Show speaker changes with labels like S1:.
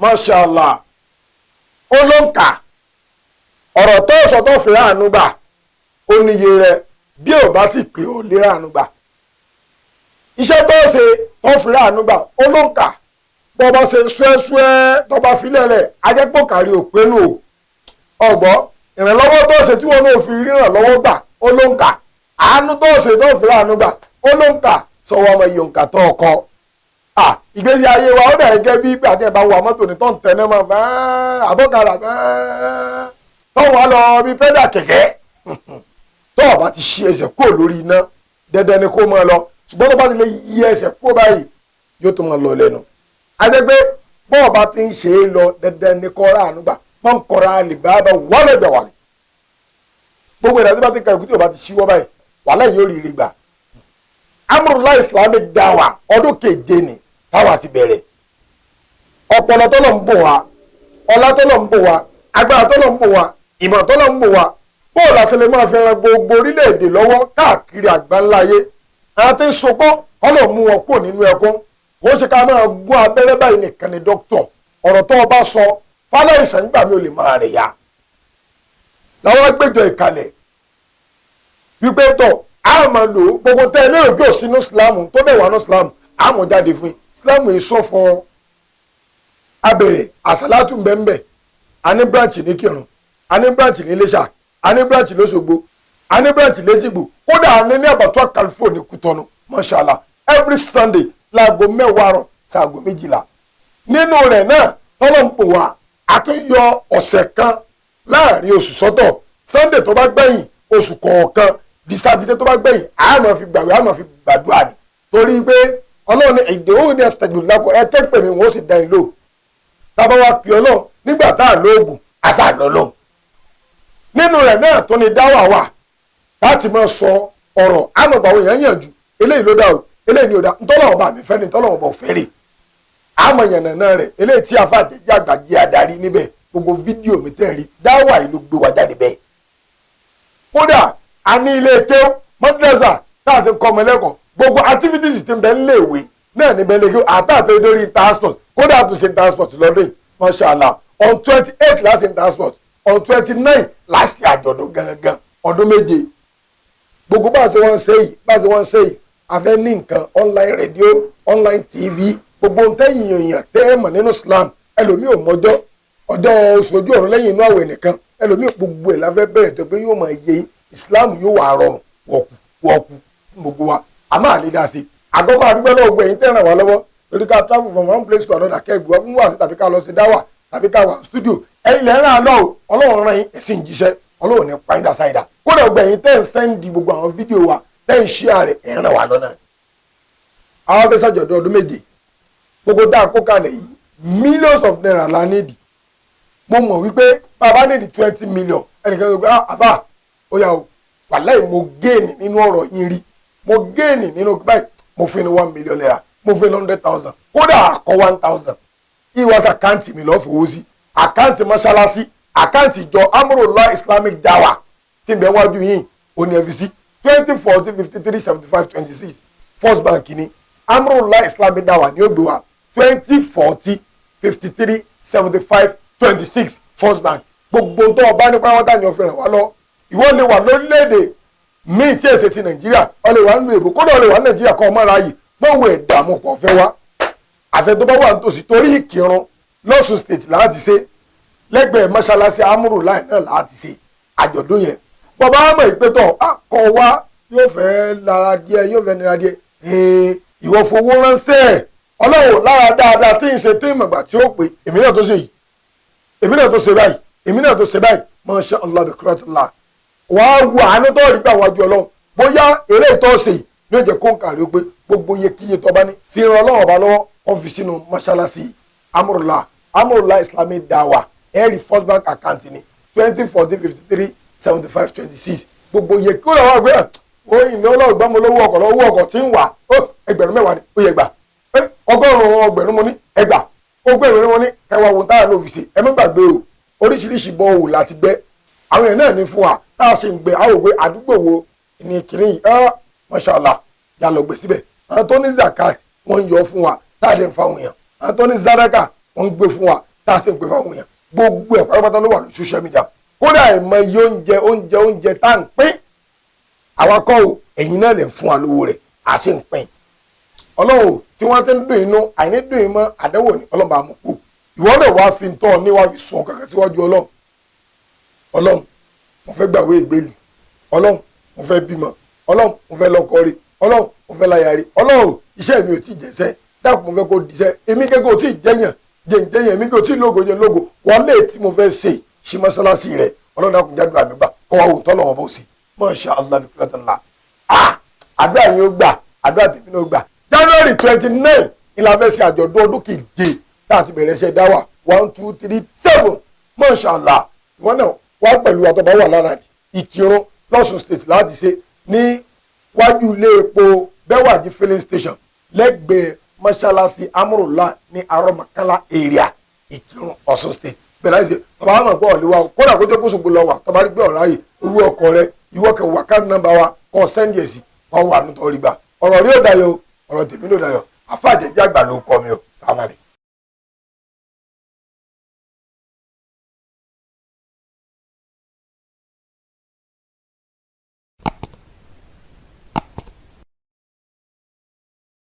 S1: mashallah ó ló ń kà ọ̀rọ̀ tó sọ tó fi ráàánú gbà ó níye rẹ̀ bí ò bá ti pè ó lè ráàánú gbà iṣẹ́ tó ṣe tó fi ráàánú gbà ó ló ń kà bó bá ṣe ṣúẹ́ṣúẹ́ tó bá filẹ̀ rẹ̀ ajẹ́pọ̀ kárí òpénú ọgbọ́ ìrànlọ́wọ́ tó ṣe tí wọn náà fi rírànlọ́wọ́ gbà ó ló ń kà àánú tó ṣe tó fi ráàánú gbà ó ló ń kà sọwọ́ ọmọ yòǹkà tó ọkọ ìgbésí ayé wa ó dẹ̀ gẹ́gẹ́ bí ìgbà tí ẹ bá wà mọ́tò ní tó ń tẹná mọ́ àbọ̀kadà tó wà lọ bí pẹ́dà kẹ̀kẹ́ tó o bá ti ṣí ẹsẹ̀ kúrò lórí iná dandan ni kó máa lọ ṣùgbọ́n tó bá ti lè yí ẹsẹ̀ kúrò báyìí yóò tó máa lọ lẹ́nu àjẹgbé bó o bá ti ń ṣe é lọ dandan ni kọ́ra ànúgbà wọ́n ń kọ́ra àlìbáàbà wọlé jà wàlẹ̀ gbogbo ìdájọ́ bá ti kà ìkú tí o bá ti ṣíwọ́ báyìí wàhálà yóò rí ire gbà amúrúlá Islamic Dawah ọdún keje ni táwa ti bẹ̀rẹ̀ ọpọlọ tó lọ ń bò wá ọlá tó lọ ń bò wá agbára tó lọ ń bò wá ìmọ̀ tó lọ ń bò wá bóòlù àṣẹlẹ̀ máa fi ran gbogbo orílẹ̀-èdè lọ́wọ́ káàkiri àgbáńláyé àwọn tí ń sokọ́ ọlọ́ mú wọn kúrò nínú ẹkún kò ṣe ká máa gún abẹ́rẹ́ báyìí nìkan ni dókítọ̀ ọ̀rọ̀ tó o bá sọ fálẹ̀ ìsàn nígbà mi ò lè máa rẹ̀ yá làwọn gbẹjọ ìkàlẹ̀ wípé tọ̀ a máa lò ó gbogbo tẹ́ ẹ lérò kí o sínú Islam tó dẹ̀ wà ní Islam a mọ̀ jáde fún yín Islam yìí sọ fún abẹ̀rẹ̀ àsálátù mbẹ́mbẹ́ a ní branch ní Kírun a ní branch ní Iléṣà a ní branch lóṣogbo a ní branch léjìgbò kódà a ní àbàtúwà California Kútọ́nù mashallah every Sunday láago 10 sáago 12 nínú rẹ̀ náà tọ́lọ̀ ń pò wá a tún yọ ọ̀sẹ̀ kan láàrin oṣù sọ́tọ̀ Sunday tó bá gbẹ̀yìn oṣù kọ̀ọ̀kan di Saturday tó bá gbẹ̀yìn a máa fi gbàwé a máa fi gbàdúrà ni torí pé Ọlọ́run ní ìdèwò ní ẹ̀sìtẹ̀gbù lákọ̀ ẹ kẹ́pẹ̀ mi wọ́n sì dá ìlò tábà wá pè Ọlọ́run nígbà tá à lóògùn àṣà lọ́lọ́ nínú rẹ̀ náà tó ní Dawah wà láti máa sọ ọ̀rọ̀ àmọ̀gbàwò yẹn yànjú eléyìí ló dá o eléyìí ni ò dá ntọ́lọ́wọ́ bá mi fẹ́ ni ntọ́lọ́wọ́ bọ̀ fẹ́ rè àmọ̀ yànnà náà rẹ̀ eléyìí tí afa àjẹjẹ àgbàjẹ adarí níbẹ̀ gbogbo fídíò mi tẹ́ rí Dawah yìí ló gbé wa jáde bẹ́ẹ̀ kódà a ní ilé kéw mọ́dúrẹ́sà tá a ti kọ́ ọmọ ẹlẹ́kọ̀ọ́ gbogbo activities ti ń bẹ nílé ìwé náà ní bẹ́ẹ̀ lẹ́kẹ́ àtàtẹ́ lórí transport kódà tó ṣe transport lọ́dún yìí mashallah on 28 láti transport on 29 láti àjọ̀dún gangan ọdún méje gbogbo bá a ṣe wọ́n ṣe yìí a fẹ́ ní nǹkan online radio online tv gbogbo ntẹ́yìn èèyàn tẹ́ ẹ mọ̀ nínú Islam ẹlòmíì ò mọjọ́ ọjọ́ oṣù ojú ọ̀run lẹ́yìn inú àwẹ̀ nìkan ẹlòmíì gbogbo ẹ̀ la fẹ́ bẹ̀rẹ̀ tó pé yóò máa yẹ Islam yóò wà rọrùn wọ̀kù gbogbo wa a máa lè dá sí i àkọ́kọ́ àdúgbò náà gbẹ̀yìn tẹ́ ràn wá lọ́wọ́ torí ká travel from one place to another kẹ́gbẹ́ fún wàásù tàbí ká lọ sí Dawah tàbí ká wà studio ẹ̀yin lẹ́ ràn án lọ́wọ́ Ọlọ́run ràn yín ẹ̀sìn jíṣẹ́ Ọlọ́run ní pàǹdà sáìdà kódà gbẹ̀yìn tẹ́ ń sẹ́ndì gbogbo àwọn fídíò wa tẹ́ ń ṣí ààrẹ ẹ̀ ràn wá lọ́nà. àwọn fẹ́ sàjọ̀dún ọdún méje gbogbo dá àkó kalẹ̀ yìí millions of naira la nídìí mo mọ̀ wípé bàbá nídìí 20 million ẹnìkan gbogbo àbá ó yà ó wàláì mo géènì nínú ọ̀rọ̀ yín rí mo géènì nínú báyìí mo fi ní 1 million naira mo fi ní 100,000 kódà àkọ́ 1,000 ìwọ́sà àkáǹtì mi lọ́ọ́ fowó sí àkáǹtì mọ́ṣáláṣí àkáǹtì ìjọ amúròlá Islamic Dawah tí ń bẹ wájú yìí òní ẹ̀fíìsì 2040 53 75 26 First Bank ní amúròlá Islamic Dawah ní ó gbé wa 2040 53 75 26 First Bank gbogbo tó ọba nípa wọn tà ní ọ̀fẹ́ rẹ̀ wá lọ ìwọ lè wà lórílẹ̀‐èdè míì tí èsè ti Nàìjíríà ọ lè wà nínú èbó kó lọ́ọ́ lè wà ní Nàìjíríà kan ọmọ ara yìí mọ̀wé ìdààmú pọ̀ fẹ́ wá àfẹ́ tó bá wà nítòsí torí Ìkìrun lọ́sùn state láti ṣe lẹ́gbẹ̀ẹ́ mọ́ṣáláṣí amúròlá náà láti ṣe àjọ̀dún yẹn bọ́bá àmọ̀ ìpẹ́tọ̀ akọ wa yóò fẹ́ lára díẹ̀ yóò fẹ́ nira díẹ̀ ìwọ fowó ránṣẹ́ Ọlọ́run lára dáadáa tí ń ṣe tí ìmọ̀gbà tí ó pé èmi náà tó ṣe yìí èmi náà tó ṣe báyìí èmi náà tó ṣe báyìí masha Allah bikratullah wàá wo àánú tó rí gbà wájú Ọlọ́run bóyá eré ìtọ́ ṣe yìí ní òjò kó ń kàrí ó pé gbogbo iye kíye tó bá ní fi ran Ọlọ́run ọba lọ́wọ́ ọ́fíìsì nínú mọ́ṣáláṣí amúròlá Islamic Dawah ẹ̀rí First Bank account ní 2040 53 75 26 gbogbo iye kí ó lọ́wọ́ gbé oyin ní Ọlọ́run gbá mo lówó ọkọ̀ tí ń wà ẹgbẹ̀rún mẹ́wàá ni ó yẹ gbà ọgọ́rùn-ún ọgbẹ̀rún mo ní ẹgbà ogún ẹgbẹ̀rún mo ní ẹwà wo táyà ló fi ṣe ẹ má gbàgbé o oríṣiríṣi bọ́ wò láti gbẹ́ àwọn èèyàn náà ní fún wa tá a ṣe ń gbé àwọn òwe àdúgbò wo ní kìnìún yìí mashallah yà lọ gbé síbẹ̀ àwọn tó ní zakat wọ́n ń yọ fún wa tá a dẹ̀ ń fa àwọn èèyàn àwọn tó ní zaraka wọ́n ń gbé fún wa tá a sì ń gbé fáwọn èèyàn gbogbo ẹ̀ pátápátá ló wà ní social media kódà ìmọ̀ iye oúnjẹ tá à ń pín àwa kọ́ o ẹ̀yin náà lè fún wa lówó rẹ̀ à ṣe ń pín ọlọ́run tí wọ́n ti ń dùn inú àìní dùn in mọ́ àdánwò ní ọlọ́run bá mú kú ìwọ náà wá fi tọ́ ní wá fi sùn kankan síwájú ọlọ́run mo fẹ́ gbàwé ìgbélú ọlọ́run mo fẹ́ bímọ ọlọ́run mo fẹ́ lọ́kọ rí ọlọ́run mo fẹ́ láya rí ọlọ́run iṣẹ́ mi ò tí ì jẹ́sẹ́ dákun mo fẹ́ kó diṣẹ́ èmi kẹ́kọ̀ọ́ ò tí ì jẹ́yàn jẹ́yàn èmi kò tí ì lógo jẹ́ lógo wọ́n lé tí mo fẹ́ ṣe ṣí mọ́ṣáláṣí rẹ̀ ọlọ́run dákun jádùn àmì gbà kọ́ wa wò tọ́ lọ́wọ́ bó ṣe Masha Allah bí kúrẹ́tà ńlá àdúrà yín ó gbà àdúrà tèmi náà ó gbà January 29 ìlà fẹ́ ṣe àjọ̀dún ọdún keje tá a ti bẹ̀rẹ̀ ṣe dáwà 1 2 3 7 Masha Allah ìwọ náà wá pẹ̀lú àtọ́bá wà lára Ìkìrun lọ́sùn state láti ṣe ní wájú ilé epo Bẹ́wàjí filling station lẹ́gbẹ̀ẹ́ mọ́ṣáláṣí amúrùlá ní arọ́mọkálá area Ìkìrun Ọ̀ṣun state bẹ̀rẹ̀ láti ṣe bàbá wa mọ̀ pé ọ̀lẹ́wà kódà kó jẹ́ kó ṣùgbọ́n lọ wà tọ́ba rí gbé ọ̀rá yìí owó ọkọ̀ rẹ ìwọ kẹ wà ká nọ́mbà wa kọ́ sẹ́ndì ẹ̀sì wọ́n wà nítorí gbà ọ̀rọ̀ rí ó dayọ̀ ọ̀rọ̀ tèmi ló dayọ̀ afáàjẹjẹ àgbà ló kọ́ mi o sáwọn rẹ̀.